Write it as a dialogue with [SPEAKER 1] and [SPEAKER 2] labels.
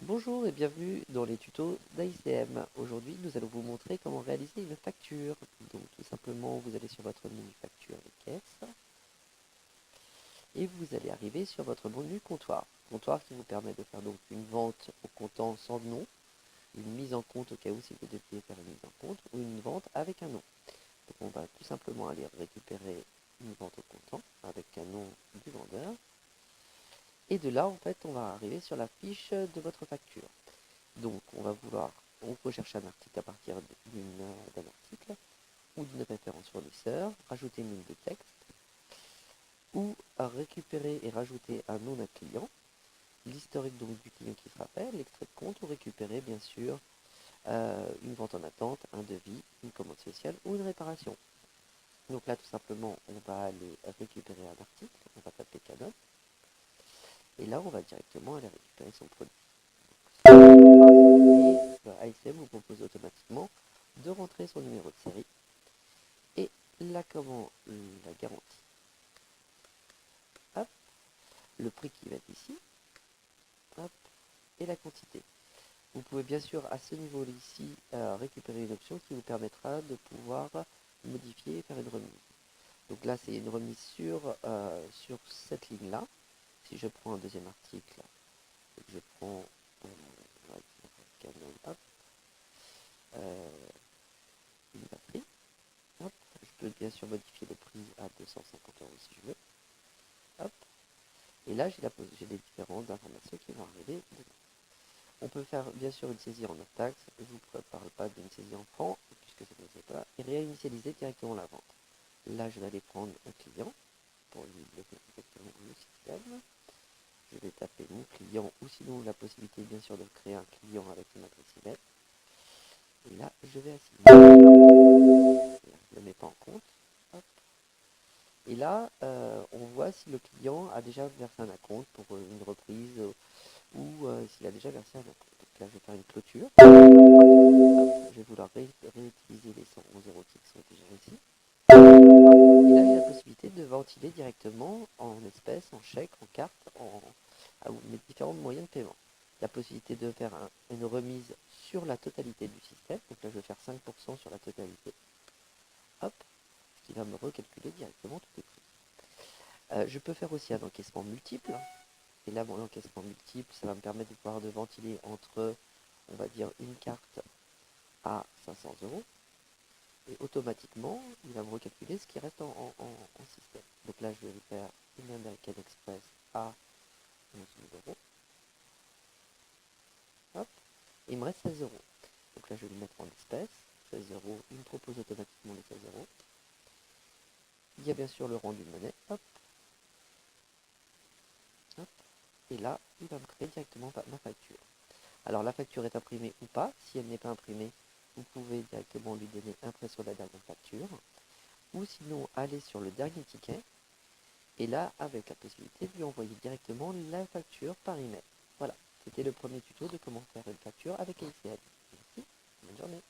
[SPEAKER 1] Bonjour et bienvenue dans les tutos d'AICM. Aujourd'hui, nous allons vous montrer comment réaliser une facture. Donc tout simplement, vous allez sur votre menu facture et caisse et vous allez arriver sur votre menu comptoir. Comptoir qui vous permet de faire donc une vente au comptant sans nom, une mise en compte au cas où si vous deviez faire une mise en compte ou une vente avec un nom. Donc on va tout simplement aller récupérer une vente au comptant avec un nom du vendeur. Et de là, en fait, on va arriver sur la fiche de votre facture. Donc, on recherche un article à partir d'un article ou d'une référence fournisseur, rajouter une ligne de texte, ou à récupérer et rajouter un nom d'un client, l'historique donc du client qui se rappelle, l'extrait de compte, ou récupérer bien sûr une vente en attente, un devis, une commande spéciale ou une réparation. Donc là, tout simplement, on va aller récupérer un article, on va taper Canon, et là, on va directement aller récupérer son produit. Et AICM vous propose automatiquement de rentrer son numéro de série et la garantie. Hop, le prix qui va être ici, hop, et la quantité. Vous pouvez bien sûr à ce niveau ici récupérer une option qui vous permettra de pouvoir modifier et faire une remise. Donc là c'est une remise sur cette ligne là. Si je prends un deuxième article, je prends Canon, hop, une batterie. Hop, je peux bien sûr modifier le prix à 250 € si je veux. Hop. Et là, j'ai les différentes informations qui vont arriver dedans. On peut faire bien sûr une saisie en hors-taxe. Je ne vous parle pas d'une saisie en francs, puisque ça ne se fait pas. Et réinitialiser directement la vente. Là, je vais aller prendre un client pour lui bloquer directement le système. Je vais taper mon client, ou sinon la possibilité bien sûr de créer un client avec une adresse email. Et là, je vais assigner. Je ne le mets pas en compte. Hop. Et là, on voit si le client a déjà versé un acompte pour une reprise ou s'il a déjà versé un acompte. Donc là, je vais faire une clôture. Je vais vouloir réutiliser les 111 € qui sont déjà ici. Et là, j'ai la possibilité de ventiler directement en espèces, en chèque, en carte, à mes différents moyens de paiement. La possibilité de faire une remise sur la totalité du système. Donc là, je vais faire 5% sur la totalité. Hop, ce qui va me recalculer directement tous les prix. Je peux faire aussi un encaissement multiple. Et là, mon encaissement multiple, ça va me permettre de pouvoir ventiler entre, on va dire, une carte à 500 €. Et automatiquement, il va me recalculer ce qui reste en système. Donc là, je vais faire une American Express à 11 000 €. Hop, et il me reste 16 €. Donc là, je vais le mettre en espèces. 16 €, il me propose automatiquement les 16 €. Il y a bien sûr le rendu monnaie. Hop, hop. Et là, il va me créer directement ma facture. Alors la facture est imprimée ou pas. Si elle n'est pas imprimée, vous pouvez directement lui donner impression de la dernière facture. Ou sinon, aller sur le dernier ticket. Et là, avec la possibilité de lui envoyer directement la facture par email. Voilà, c'était le premier tuto de comment faire une facture avec AICM. Merci, bonne journée.